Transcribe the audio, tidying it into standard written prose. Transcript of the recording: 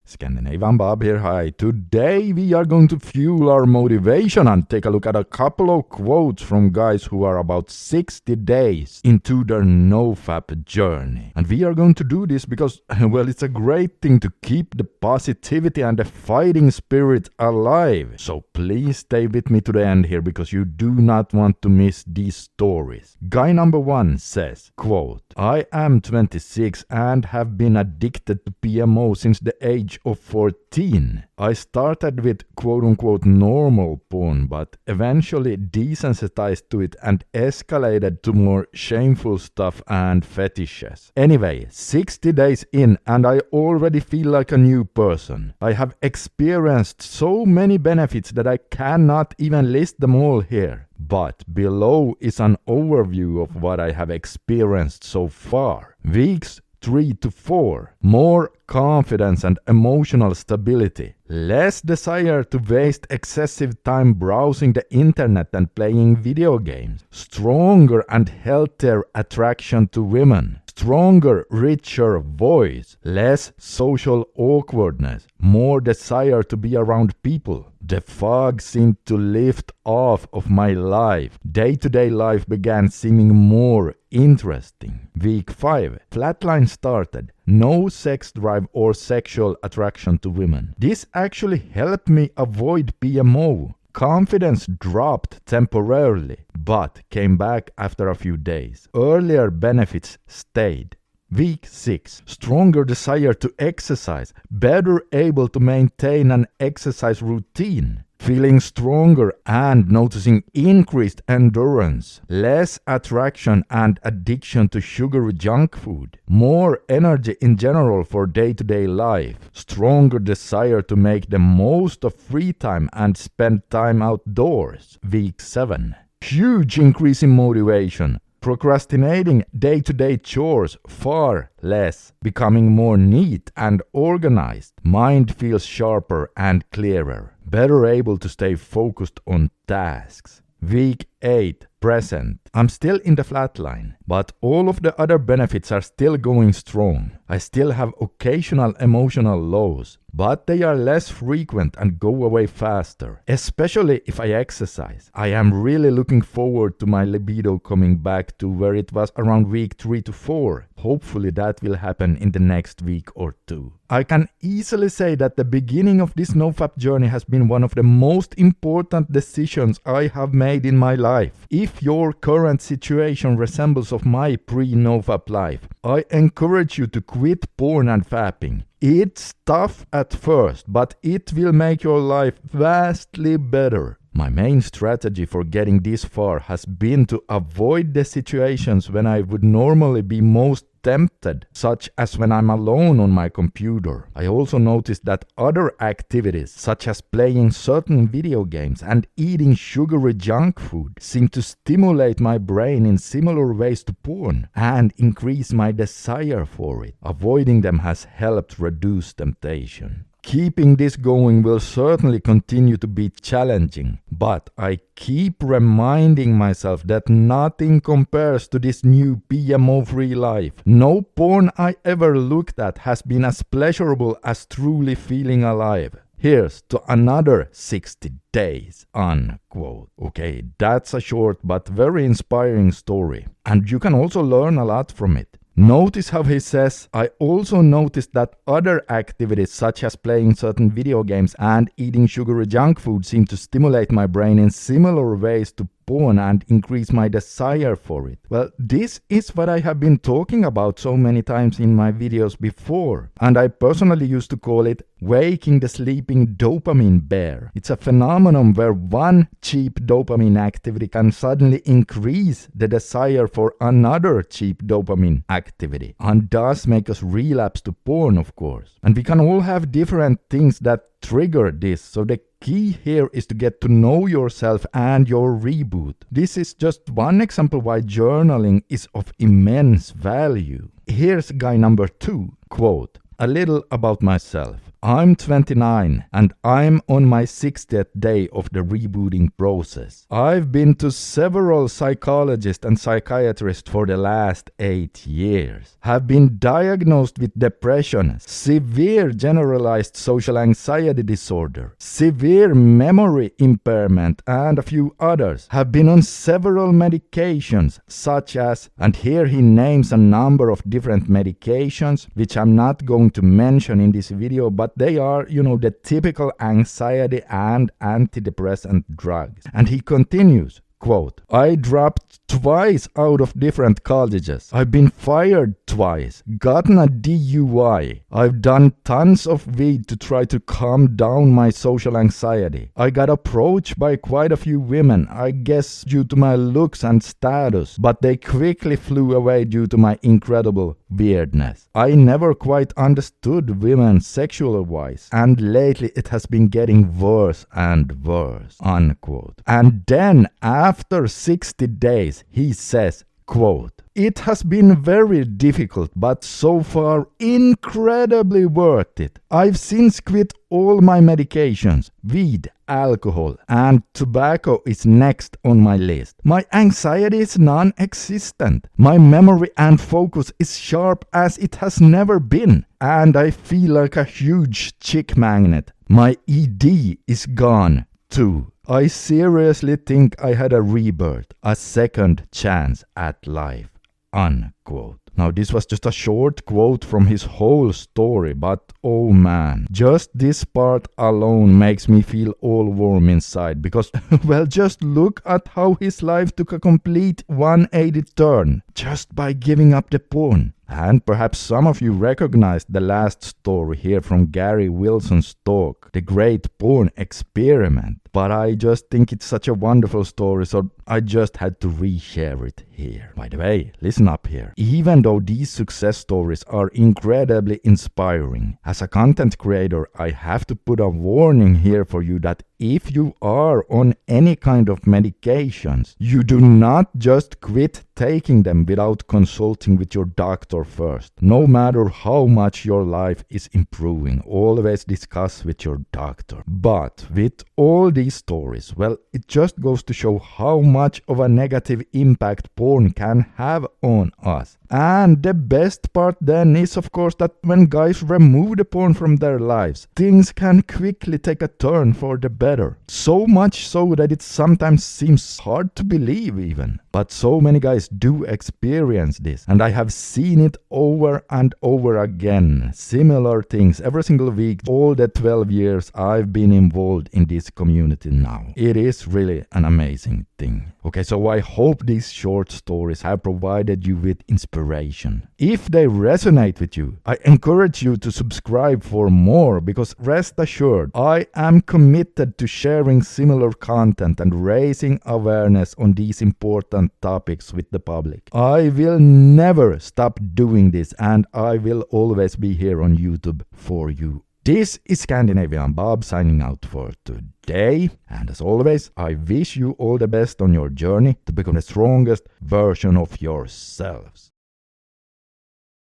Scandinavian Bob here, hi. Today we are going to fuel our motivation and take a look at a couple of quotes from guys who are about 60 days into their NoFap journey. And we are going to do this because, well, it's a great thing to keep the positivity and the fighting spirit alive. So please stay with me to the end here because you do not want to miss these stories. Guy number 1 says, quote, I am 26 and have been addicted to PMO since the age of 14. I started with quote-unquote normal porn, but eventually desensitized to it and escalated to more shameful stuff and fetishes. Anyway, 60 days in and I already feel like a new person. I have experienced so many benefits that I cannot even list them all here. But below is an overview of what I have experienced so far. Weeks 3 to 4. More confidence and emotional stability. Less desire to waste excessive time browsing the internet and playing video games. Stronger and healthier attraction to women. Stronger, richer voice. Less social awkwardness. More desire to be around people. The fog seemed to lift off of my life. Day-to-day life began seeming more interesting. Week 5. Flatline started. No sex drive or sexual attraction to women. This actually helped me avoid PMO. Confidence dropped temporarily, but came back after a few days. Earlier benefits stayed. Week 6. Stronger desire to exercise. Better able to maintain an exercise routine. Feeling stronger and noticing increased endurance. Less attraction and addiction to sugary junk food. More energy in general for day-to-day life. Stronger desire to make the most of free time and spend time outdoors. Week 7. Huge increase in motivation. Procrastinating day-to-day chores far less, becoming more neat and organized. Mind feels sharper and clearer, better able to stay focused on tasks. Week 8. Present. I'm still in the flatline, but all of the other benefits are still going strong. I still have occasional emotional lows, but they are less frequent and go away faster, especially if I exercise. I am really looking forward to my libido coming back to where it was around week 3 to 4. Hopefully that will happen in the next week or 2. I can easily say that the beginning of this NoFap journey has been one of the most important decisions I have made in my life. If your current situation resembles of my pre-NoFap life, I encourage you to quit porn and fapping. It's tough at first, but it will make your life vastly better. My main strategy for getting this far has been to avoid the situations when I would normally be most tempted, such as when I'm alone on my computer. I also noticed that other activities, such as playing certain video games and eating sugary junk food, seem to stimulate my brain in similar ways to porn and increase my desire for it. Avoiding them has helped reduce temptation. Keeping this going will certainly continue to be challenging, but I keep reminding myself that nothing compares to this new PMO-free life. No porn I ever looked at has been as pleasurable as truly feeling alive. Here's to another 60 days, unquote. Okay, that's a short but very inspiring story, and you can also learn a lot from it. Notice how he says, I also noticed that other activities such as playing certain video games and eating sugary junk food seem to stimulate my brain in similar ways to porn and increase my desire for it. Well, this is what I have been talking about so many times in my videos before, and I personally used to call it waking the sleeping dopamine bear. It's a phenomenon where one cheap dopamine activity can suddenly increase the desire for another cheap dopamine activity, and thus make us relapse to porn, of course. And we can all have different things that trigger this, so the key here is to get to know yourself and your reboot. This is just one example why journaling is of immense value. Here's guy number 2, quote, a little about myself. I'm 29 and I'm on my 60th day of the rebooting process. I've been to several psychologists and psychiatrists for the last 8 years. Have been diagnosed with depression, severe generalized social anxiety disorder, severe memory impairment, and a few others. Have been on several medications such as, and here he names a number of different medications which I'm not going to mention in this video, but they are, the typical anxiety and antidepressant drugs. And he continues, quote, I dropped twice out of different colleges. I've been fired twice, gotten a DUI. I've done tons of weed to try to calm down my social anxiety. I got approached by quite a few women, I guess due to my looks and status, but they quickly flew away due to my incredible weirdness. I never quite understood women sexual-wise, and lately it has been getting worse and worse, unquote. And then after 60 days, he says, quote, it has been very difficult, but so far incredibly worth it. I've since quit all my medications, weed, alcohol, and tobacco is next on my list. My anxiety is non-existent. My memory and focus is sharp as it has never been. And I feel like a huge chick magnet. My ED is gone too. I seriously think I had a rebirth, a second chance at life, unquote. Now this was just a short quote from his whole story, but oh man, just this part alone makes me feel all warm inside because, well, just look at how his life took a complete 180 turn just by giving up the porn. And perhaps some of you recognized the last story here from Gary Wilson's talk, The Great Porn Experiment. But I just think it's such a wonderful story, so I just had to reshare it here. By the way, listen up here. Even though these success stories are incredibly inspiring, as a content creator, I have to put a warning here for you that if you are on any kind of medications, you do not just quit taking them without consulting with your doctor first. No matter how much your life is improving, always discuss with your doctor. But with all these stories, well, it just goes to show how much of a negative impact porn can have on us. And the best part then is, of course, that when guys remove the porn from their lives, things can quickly take a turn for the better. So much so that it sometimes seems hard to believe even. But so many guys do experience this, and I have seen it over and over again. Similar things every single week, all the 12 years I've been involved in this community now. It is really an amazing thing. Okay, so I hope these short stories have provided you with inspiration. If they resonate with you, I encourage you to subscribe for more, because rest assured, I am committed to sharing similar content and raising awareness on these important topics with the public. I will never stop doing this, and I will always be here on YouTube for you. This is Scandinavian Bob signing out for today, and as always, I wish you all the best on your journey to become the strongest version of yourselves.